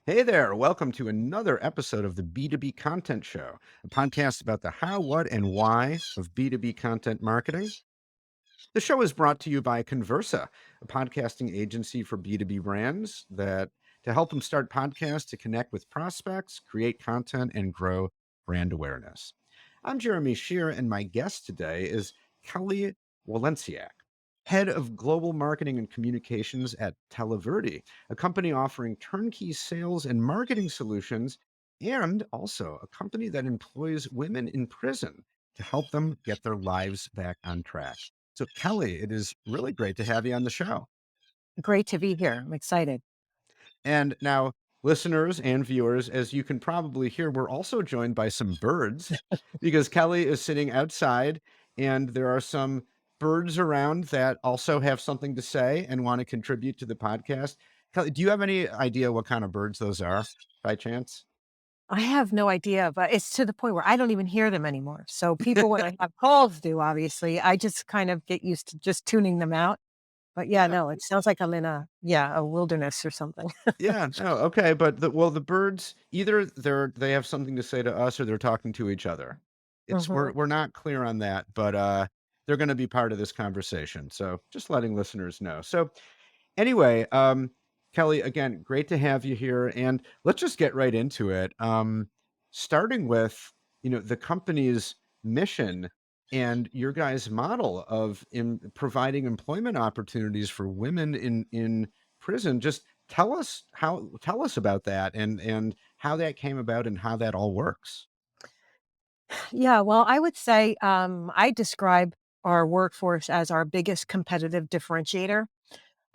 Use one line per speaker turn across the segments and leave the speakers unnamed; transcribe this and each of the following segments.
Hey there, welcome to another episode of the B2B Content Show, a podcast about the how, what, and why of B2B content marketing. The show is brought to you by Conversa, a podcasting agency for B2B brands that to help them start podcasts to connect with prospects, create content, and grow brand awareness. I'm Jeremy Shear, and my guest today is Kellie Walenciak, head of global marketing and communications at Televerde, a company offering turnkey sales and marketing solutions, and also a company that employs women in prison to help them get their lives back on track. So, Kelly, it is really great to have you on the show.
Great to be here. I'm excited.
And now, listeners and viewers, as you can probably hear, we're also joined by some birds because Kelly is sitting outside and there are some birds around that also have something to say and want to contribute to the podcast. Kelly, do you have any idea what kind of birds those are by chance?
I have no idea, but it's to the point where I don't even hear them anymore. So people, when I have calls do, obviously, I just kind of get used to just tuning them out. But yeah,
Yeah.
no, it sounds like I'm in a wilderness or something.
Yeah, no, okay, but the birds either they have something to say to us or they're talking to each other. It's
hmm
we're not clear on that, but they're going to be part of this conversation. So just letting listeners know. So anyway, Kelly, again, great to have you here, and let's just get right into it. Starting with the company's mission and your guys' model of providing employment opportunities for women in prison. Just tell us about that and how that came about and how that all works.
Yeah, well, I would say I describe our workforce as our biggest competitive differentiator.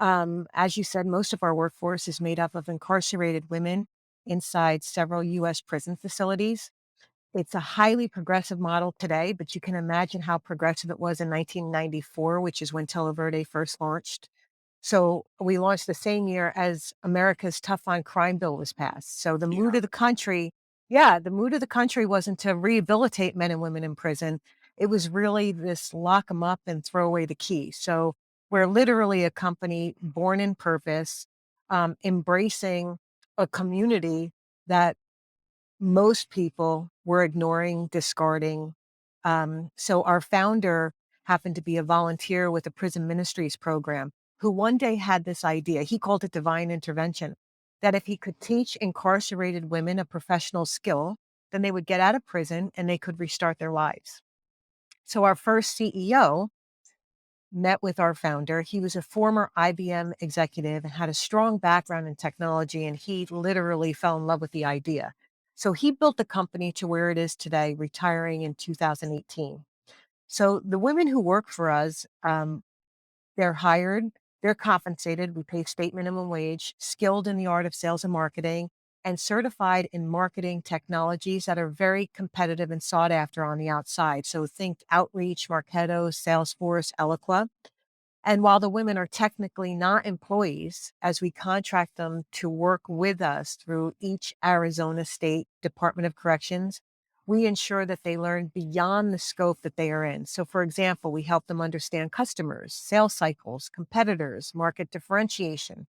As you said, most of our workforce is made up of incarcerated women inside several U.S. prison facilities. It's a highly progressive model today, but you can imagine how progressive it was in 1994, which is when Televerde first launched. So we launched the same year as America's tough on crime bill was passed. So the mood
Yeah.
of the country, yeah, the mood of the country wasn't to rehabilitate men and women in prison. It was really this lock them up and throw away the key. So we're literally a company born in purpose, embracing a community that most people were ignoring, discarding. So our founder happened to be a volunteer with the prison ministries program who one day had this idea. He called it divine intervention, that if he could teach incarcerated women a professional skill, then they would get out of prison and they could restart their lives. So our first CEO met with our founder. He was a former IBM executive and had a strong background in technology, and he literally fell in love with the idea. So he built the company to where it is today, retiring in 2018. So the women who work for us, they're hired, they're compensated. We pay state minimum wage, skilled in the art of sales and marketing, and certified in marketing technologies that are very competitive and sought after on the outside. So think Outreach, Marketo, Salesforce, Eloqua. And while the women are technically not employees, as we contract them to work with us through each Arizona State Department of Corrections, we ensure that they learn beyond the scope that they are in. So, for example, we help them understand customers, sales cycles, competitors, market differentiation,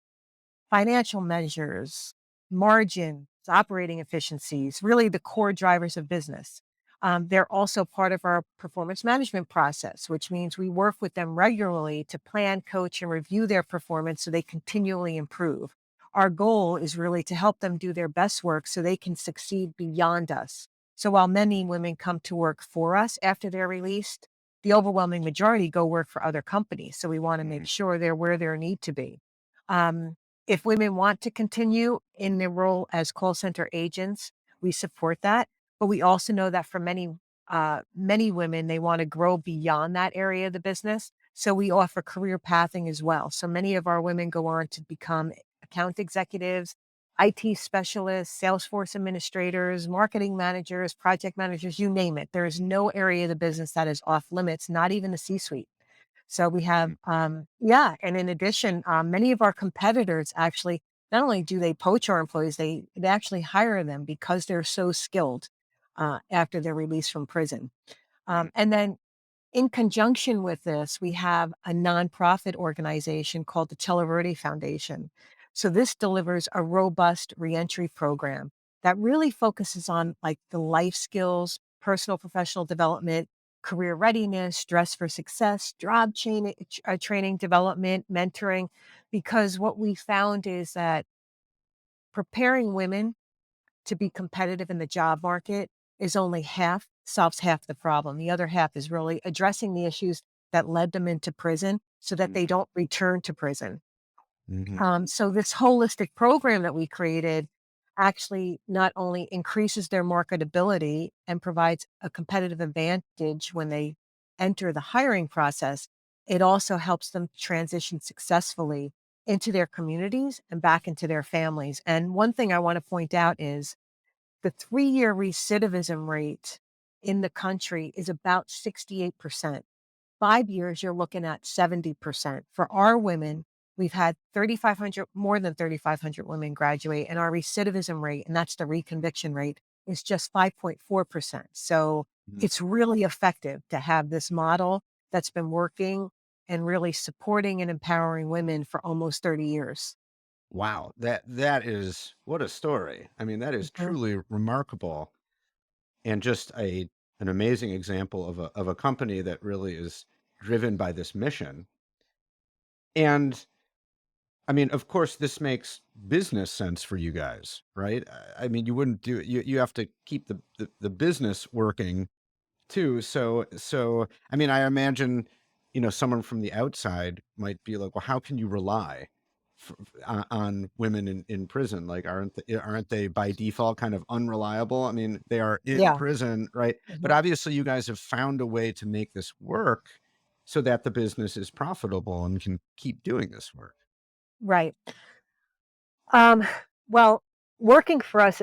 financial measures, margins, operating efficiencies, really the core drivers of business. They're also part of our performance management process, which means we work with them regularly to plan, coach, and review their performance so they continually improve. Our goal is really to help them do their best work so they can succeed beyond us. So while many women come to work for us after they're released, the overwhelming majority go work for other companies. So we want to make
Mhm.
sure they're where they need to be. Um, if women want to continue in their role as call center agents, we support that. But we also know that for many women, they want to grow beyond that area of the business. So we offer career pathing as well. So many of our women go on to become account executives, IT specialists, Salesforce administrators, marketing managers, project managers, you name it. There is no area of the business that is off limits, not even the C suite. So we have, yeah, and in addition, many of our competitors actually not only do they poach our employees, they actually hire them because they're so skilled after they're released from prison.
Mhm.
And then in conjunction with this, we have a nonprofit organization called the Televerde Foundation. So this delivers a robust reentry program that really focuses on like the life skills, personal professional development, career readiness, dress for success, training development, mentoring. Because what we found is that preparing women to be competitive in the job market is only half solves half the problem. The other half is really addressing the issues that led them into prison so that they don't return to prison.
Mm-hmm.
So this holistic program that we created actually not only increases their marketability and provides a competitive advantage when they enter the hiring process, it also helps them transition successfully into their communities and back into their families. And one thing I want to point out is the 3-year recidivism rate in the country is about 68%. 5 years, you're looking at 70%. For our women, we've had 3,500 more than 3,500 women graduate, and our recidivism rate, and that's the reconviction rate, is just 5.4%. So it's really effective to have this model that's been working and really supporting and empowering women for almost 30 years.
Wow, that is what a story. I mean, that is
Mhm.
truly remarkable and just an amazing example of a company that really is driven by this mission. And I mean, of course, this makes business sense for you guys, right? I mean, you wouldn't do you have to keep the business working too. So I mean, I imagine, someone from the outside might be like, "Well, how can you rely on women in prison? Like, aren't they by default kind of unreliable? I mean, they are in
Yeah.
prison, right? But
Mhm.
obviously, you guys have found a way to make this work so that the business is profitable and can keep doing this work."
Right. Um, well, working for us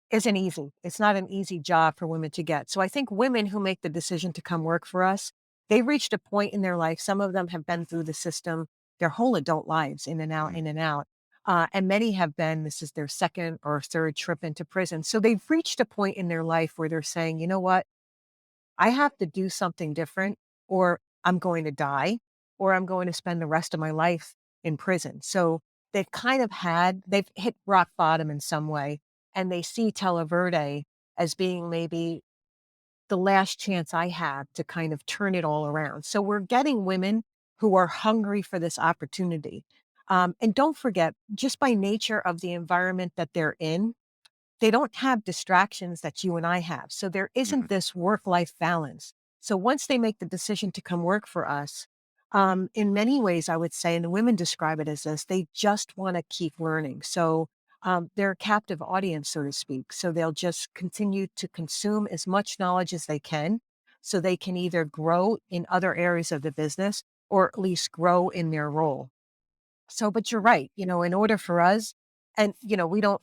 isn't easy. It's not an easy job for women to get. So I think women who make the decision to come work for us, they reached a point in their life. Some of them have been through the system their whole adult lives, in and out,
Mhm,
in and out. And many have been, this is their second or third trip into prison. So they've reached a point in their life where they're saying, you know what? I have to do something different or I'm going to die or I'm going to spend the rest of my life in prison. So they've hit rock bottom in some way and they see Televerde as being maybe the last chance I have to kind of turn it all around. So we're getting women who are hungry for this opportunity. And don't forget, just by nature of the environment that they're in, they don't have distractions that you and I have. So there
mhm.
isn't this work-life balance. So once they make the decision to come work for us, in many ways, I would say, and the women describe it as this, they just want to keep learning. So they're a captive audience, so to speak. So they'll just continue to consume as much knowledge as they can so they can either grow in other areas of the business or at least grow in their role. So, but you're right, in order for us, and we don't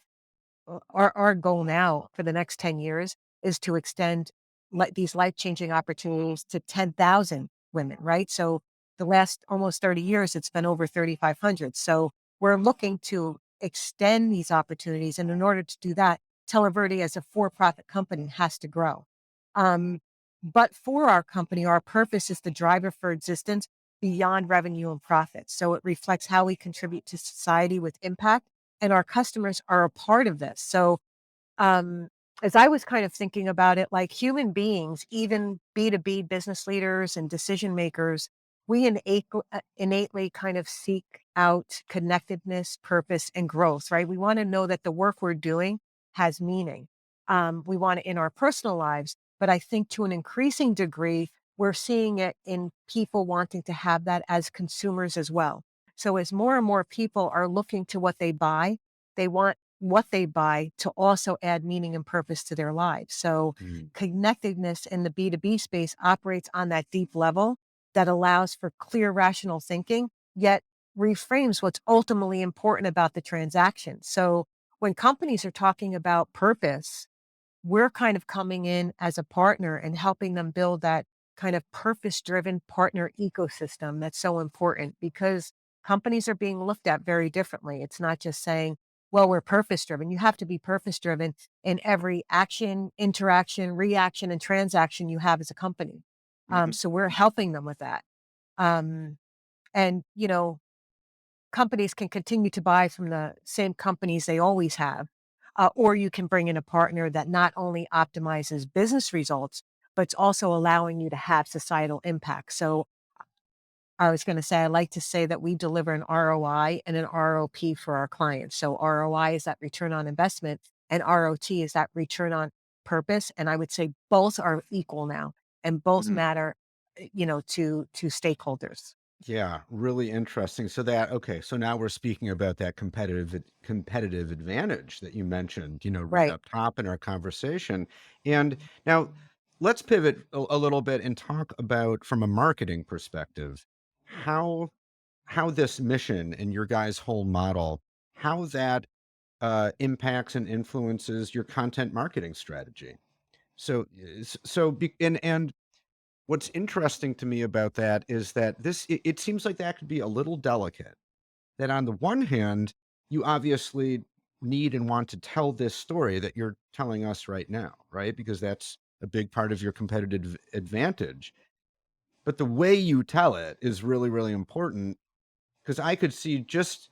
our goal now for the next 10 years is to extend these life-changing opportunities to 10,000 women, right? So the last almost 30 years, it's been over 3,500. So we're looking to extend these opportunities. And in order to do that, Televerde as a for-profit company has to grow. Um, but for our company, our purpose is the driver for existence beyond revenue and profit. So it reflects how we contribute to society with impact and our customers are a part of this. So, um, as I was kind of thinking about it, like human beings, even B2B business leaders and decision makers, we innately kind of seek out connectedness, purpose, and growth, right? We want to know that the work we're doing has meaning. We want it in our personal lives, but I think to an increasing degree, we're seeing it in people wanting to have that as consumers as well. So as more and more people are looking to what they want what they buy to also add meaning and purpose to their lives. So
Mm,
connectedness in the B2B space operates on that deep level that allows for clear, rational thinking, yet reframes what's ultimately important about the transaction. So when companies are talking about purpose, we're kind of coming in as a partner and helping them build that kind of purpose driven partner ecosystem that's so important because companies are being looked at very differently. It's not just saying, well, we're purpose driven. You have to be purpose driven in every action, interaction, reaction, and transaction you have as a company.
mhm.
So we're helping them with that. Um, and, companies can continue to buy from the same companies they always have, or you can bring in a partner that not only optimizes business results, but it's also allowing you to have societal impact. So I was going to say, I like to say that we deliver an ROI and an ROP for our clients. So ROI is that return on investment, and ROT is that return on purpose. And I would say both are equal now, and both
Mhm.
matter, to stakeholders.
Yeah, really interesting. Okay, so now we're speaking about that competitive advantage that you mentioned, right
Right.
up top in our conversation. And now let's pivot a little bit and talk about from a marketing perspective, how this mission and your guys' whole model, how that impacts and influences your content marketing strategy. So, and what's interesting to me about that is that it seems like that could be a little delicate. That on the one hand, you obviously need and want to tell this story that you're telling us right now, right? Because that's a big part of your competitive advantage. But the way you tell it is really, really important because I could see just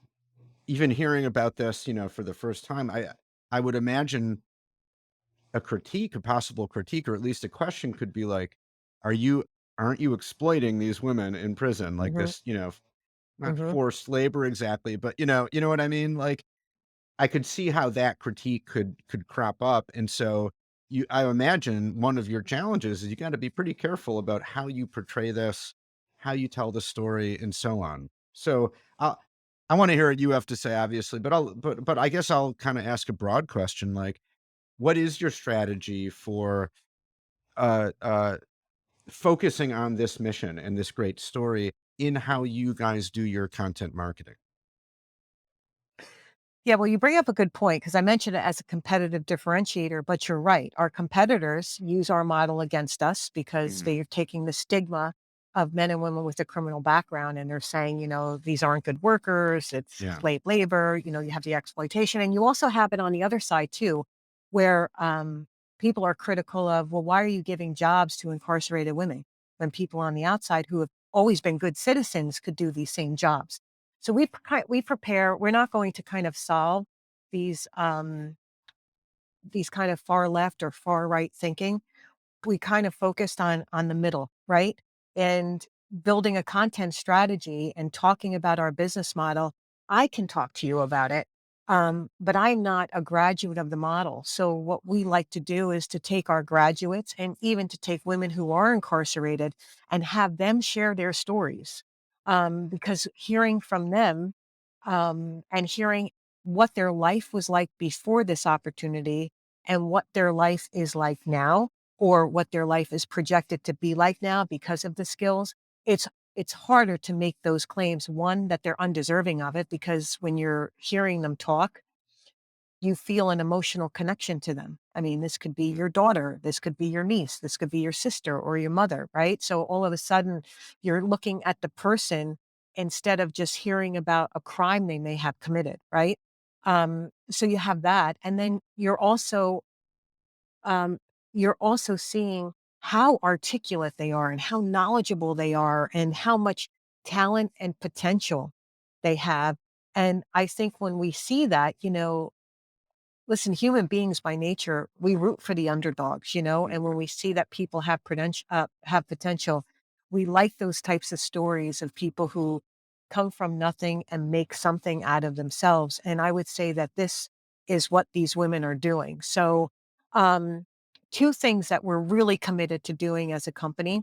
even hearing about this, for the first time, I would imagine a possible critique, or at least a question could be like, "Are you aren't you exploiting these women in prison like
Hmm.
this?" Not
Hmm.
forced labor exactly, but you know what I mean? Like, I could see how that critique could crop up, and so I imagine one of your challenges is you got to be pretty careful about how you portray this, how you tell the story, and so on. So I want to hear what you have to say, obviously, but I guess I'll kind of ask a broad question, like, what is your strategy for uh, uh, focusing on this mission and this great story in how you guys do your content marketing?
Yeah, well, you bring up a good point because I mentioned it as a competitive differentiator, but you're right. Our competitors use our model against us because
Mhm.
they're taking the stigma of men and women with a criminal background and they're saying, these aren't good workers, it's
Yeah.
slave labor, you have the exploitation. And you also have it on the other side too, where people are critical of, well, why are you giving jobs to incarcerated women when people on the outside who have always been good citizens could do these same jobs? So we prepare. We're not going to kind of solve these these kind of far left or far right thinking. We kind of focused on the middle, right? And building a content strategy and talking about our business model. I can talk to you about it, but I'm not a graduate of the model. So what we like to do is to take our graduates and even to take women who are incarcerated and have them share their stories, because hearing from them, and hearing what their life was like before this opportunity and what their life is like now, or what their life is projected to be like now because of the skills, it's harder to make those claims. One, that they're undeserving of it, because when you're hearing them talk, you feel an emotional connection to them. I mean, this could be
Mhm.
your daughter, this could be your niece, this could be your sister or your mother, right? So all of a sudden, you're looking at the person instead of just hearing about a crime they may have committed, right? So you have that, and then um, you're also seeing how articulate they are and how knowledgeable they are and how much talent and potential they have. And I think when we see that, listen, human beings by nature, we root for the underdogs, and when
Mhm.
we see that people have potential, we like those types of stories of people who come from nothing and make something out of themselves. And I would say that this is what these women are doing. So, um, two things that we're really committed to doing as a company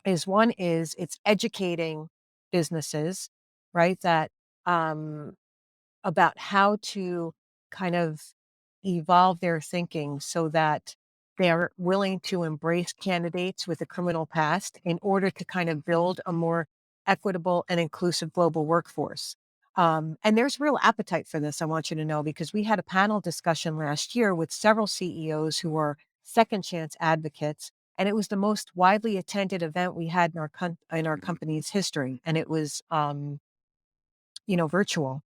is, one is it's educating businesses, right? That um, about how to kind of evolve their thinking so that they're willing to embrace candidates with a criminal past in order to kind of build a more equitable and inclusive global workforce. And there's real appetite for this, I want you to know, because we had a panel discussion last year with several CEOs who are second chance advocates. And it was the most widely attended event we had in in our
Mhm.
company's history. And it was virtual.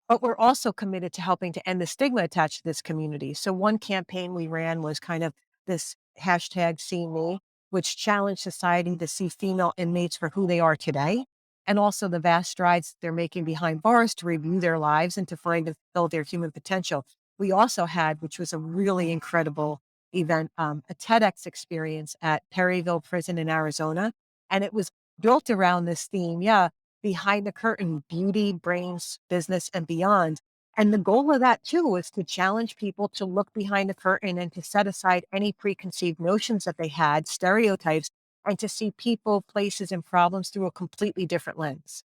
But we're also committed to helping to end the stigma attached to this community. So one campaign we ran was kind of this hashtag See Me, which challenged society to see female inmates for who they are today and also the vast strides they're making behind bars to review their lives and to find and fulfill their human potential. We also had, which was a really incredible event, a TEDx experience at Perryville Prison in Arizona. And it was built around this theme. Yeah. Behind the curtain, beauty, brains, business, and beyond. And the goal of that too was to challenge people to look behind the curtain and to set aside any preconceived notions that they had, stereotypes, and to see people, places, and problems through a completely different lens.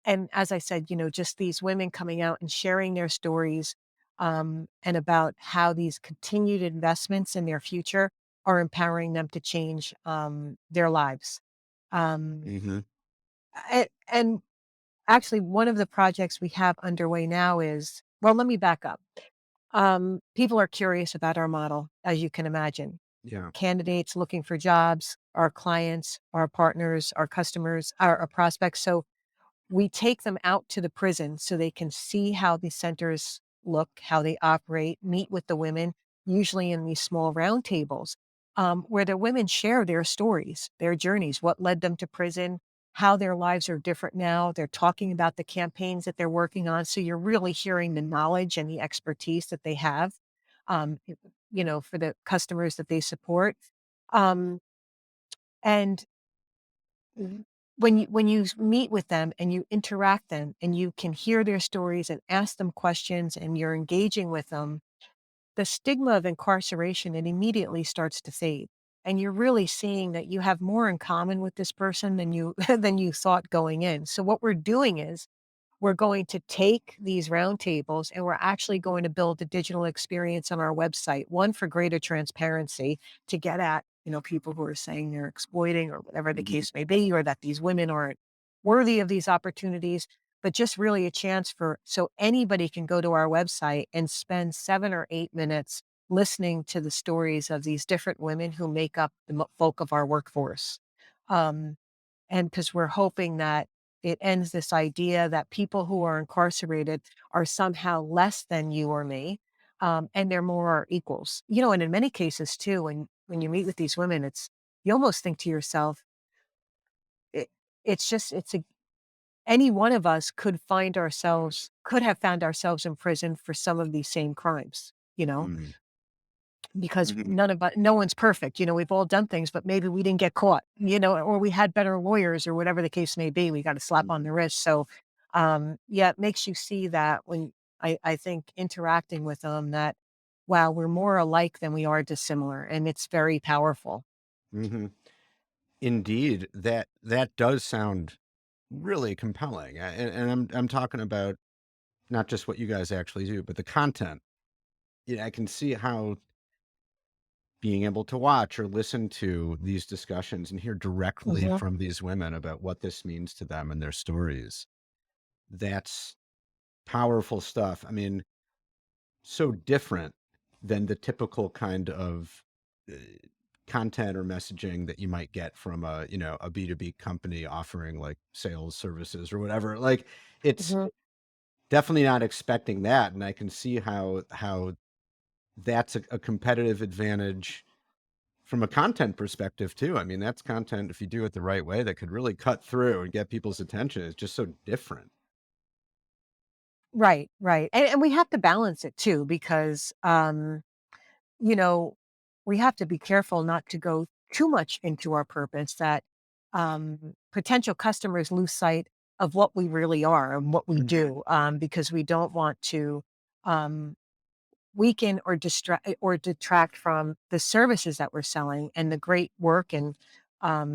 And as I said, just these women coming out and sharing their stories, and about how these continued investments in their future are empowering them to change their lives. Um,
Hmm.
and actually, one of the projects we have underway now is, well, let me back up. People are curious about our model, as you can imagine.
Yeah.
Candidates looking for jobs, our clients, our partners, our customers, our prospects. So we take them out to the prison so they can see how these centers look, how they operate, meet with the women, usually in these small round tables, where the women share their stories, their journeys, what led them to prison, how their lives are different now. They're talking about the campaigns that they're working on. So you're really hearing the knowledge and the expertise that they have, um, y- for the customers that they support. Um, and when you meet with them and you interact them and you can hear their stories and ask them questions and you're engaging with them, the stigma of incarceration, it immediately starts to fade. And you're really seeing that you have more in common with this person than you than you thought going in. So what we're doing is we're going to take these roundtables and we're actually going to build a digital experience on our website, one for greater transparency to get at, people who are saying they're exploiting or whatever the
Mhm.
case may be, or that these women aren't worthy of these opportunities, but just really a chance for so anybody can go to our website and spend 7 or 8 minutes listening to the stories of these different women who make up the bulk of our workforce. Um, and because we're hoping that it ends this idea that people who are incarcerated are somehow less than you or me, and they're more our equals. And in many cases too, when you meet with these women, you almost think to yourself, it, it's a any one of us could have found ourselves in prison for some of these same crimes.
Mhm.
Because
Mhm.
no one's perfect, we've all done things, but maybe we didn't get caught, or we had better lawyers or whatever the case may be, we got a slap on
Mhm.
the wrist, so, yeah, it makes you see that when I think interacting with them that, wow, we're more alike than we are dissimilar, and it's very powerful.
Mhm. Indeed, that does sound really compelling, and I'm talking about not just what you guys actually do, but the content. Yeah, I can see how being able to watch or listen to these discussions and hear directly
Mhm.
from these women about what this means to them and their stories, that's powerful stuff. I mean, so different than the typical kind of uh, content or messaging that you might get from a B2B company offering like sales services or whatever. Like it's
Mhm.
definitely not expecting that. And I can see how that's a competitive advantage from a content perspective too. I mean, that's content if you do it the right way that could really cut through and get people's attention. It's just so different.
Right, right, and we have to balance it too because, you know, we have to be careful not to go too much into our purpose that potential customers lose sight of what we really are and what we
Mhm.
do, because we don't want to um, weaken or distract or detract from the services that we're selling and the great work and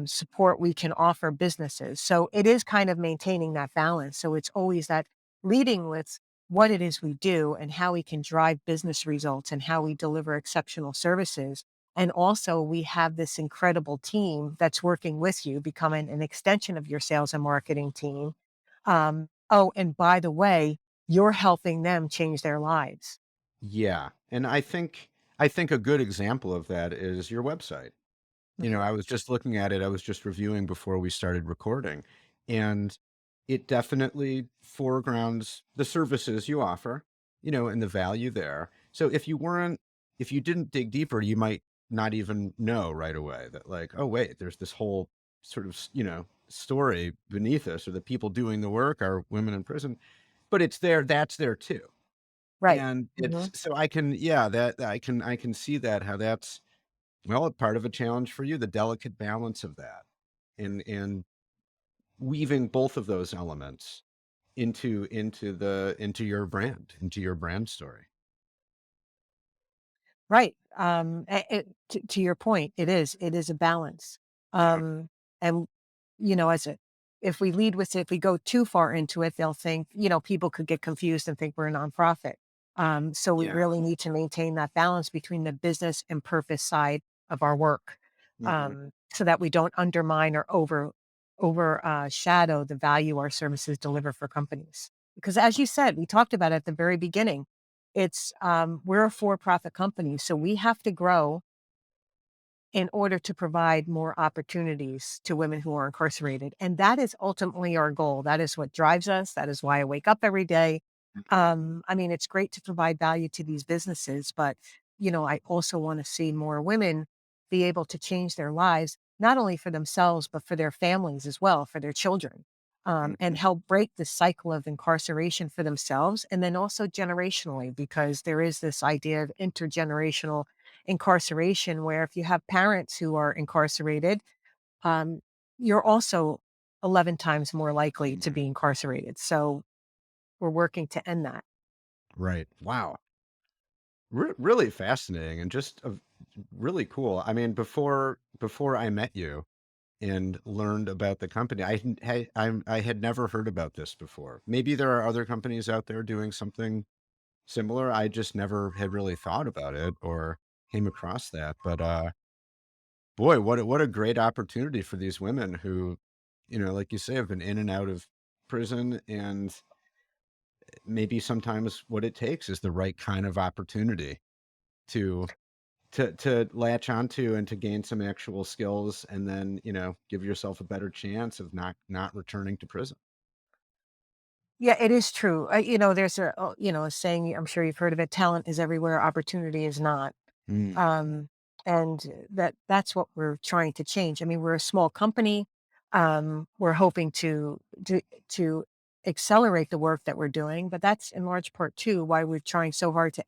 support we can offer businesses. So it is kind of maintaining that balance. So it's always that leading with what it is we do and how we can drive business results and how we deliver exceptional services. And also, we have this incredible team that's working with you, becoming an extension of your sales and marketing team. Oh, and by the way, you're helping them change their lives.
Yeah. And I think a good example of that is your website. I was just looking at it. I was just reviewing before we started recording, and it definitely foregrounds the services you offer, and the value there. So if you didn't dig deeper, you might not even know right away that like, oh wait, there's this whole sort of, story beneath us, or the people doing the work are women in prison, but it's there, that's there too.
Right.
And it's
Mhm.
so I can, yeah, that I can see that, how that's, well, a part of a challenge for you, the delicate balance of that, and weaving both of those elements into your brand, into your brand story.
Right. To your point, it is a balance.
Yeah.
Um, and you know, as a if we lead with it, if we go too far into it, they'll think, people could get confused and think we're a nonprofit. So we
Yeah.
really need to maintain that balance between the business and purpose side of our work,
Mhm.
so that we don't undermine or over shadow the value our services deliver for companies. Because as you said, we talked about it at the very beginning, we're a for-profit company, so we have to grow in order to provide more opportunities to women who are incarcerated. And that is ultimately our goal. That is what drives us. That is why I wake up every day. I mean, it's great to provide value to these businesses, but I also want to see more women be able to change their lives, not only for themselves, but for their families as well, for their children, and
Mhm.
help break the cycle of incarceration for themselves. And then also generationally, because there is this idea of intergenerational incarceration where if you have parents who are incarcerated, um, you're also 11 times more likely to
Right.
be incarcerated. So we're working to end that.
Right. Wow. Really fascinating, and just really cool. I mean, before I met you and learned about the company, I had never heard about this before. Maybe there are other companies out there doing something similar. I just never had really thought about it or came across that. But boy, what a great opportunity for these women who, like you say, have been in and out of prison, and maybe sometimes what it takes is the right kind of opportunity to latch onto and to gain some actual skills, and then, give yourself a better chance of not returning to prison.
Yeah, it is true. There's a saying, I'm sure you've heard of it, talent is everywhere, opportunity is not.
Mm,
Um, and that's what we're trying to change. I mean, we're a small company. We're hoping to accelerate the work that we're doing, but that's in large part too why we're trying so hard to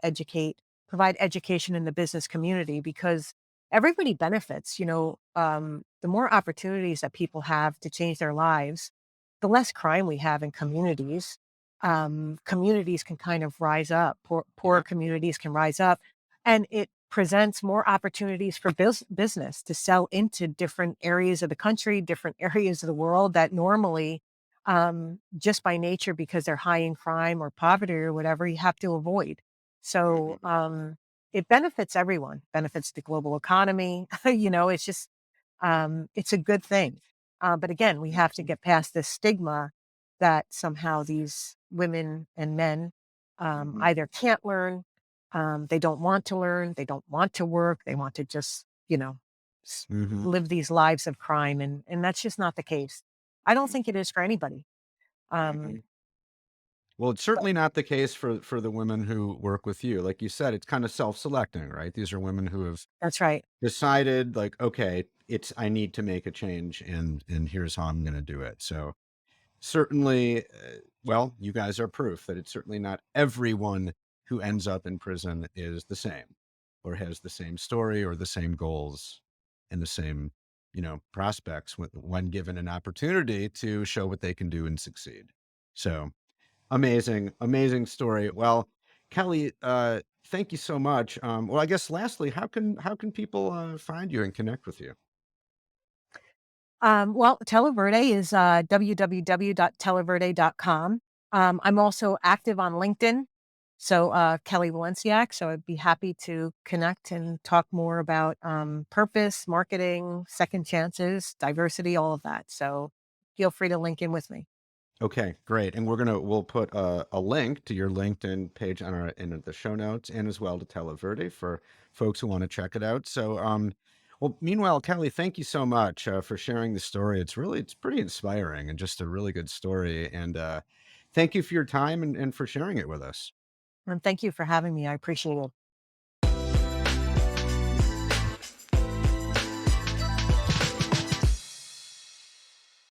provide education in the business community because everybody benefits. The more opportunities that people have to change their lives, the less crime we have in communities. Communities can kind of rise up. Poor
yeah.
communities can rise up, and it presents more opportunities for business to sell into different areas of the country, different areas of the world that normally, just by nature, because they're high in crime or poverty or whatever, you have to avoid. So
Mhm,
it benefits everyone, benefits the global economy. It's just it's a good thing. But again, we have to
mhm,
get past this stigma that somehow these women and men
mhm,
either can't learn, they don't want to learn, they don't want to work, they want to just, s-
mhm,
live these lives of crime. And that's just not the case. I don't think it is for anybody. Um,
mhm. Well, it's
but
certainly not the case for the women who work with you. Like you said, it's kind of self-selecting, right? These are women who have
that's right.
decided, like, okay, it's I need to make a change, and here's how I'm going to do it. So certainly, well, you guys are proof that it's certainly not everyone who ends up in prison is the same, or has the same story or the same goals and the same, prospects when given an opportunity to show what they can do and succeed. So amazing, amazing story. Well, Kelly, thank you so much. Well, I guess lastly, how can people find you and connect with you?
Well, Televerde is www.televerde.com. I'm also active on LinkedIn. So, Kelly Walenciak. So, I'd be happy to connect and talk more about purpose, marketing, second chances, diversity, all of that. So, feel free to link in with me.
Okay, great. And we'll put a link to your LinkedIn page on our in the show notes, and as well to Televerde for folks who want to check it out. So, well, meanwhile, Kelly, thank you so much for sharing the story. It's pretty inspiring and just a really good story. And thank you for your time and for sharing it with us.
And thank you for having me. I appreciate it.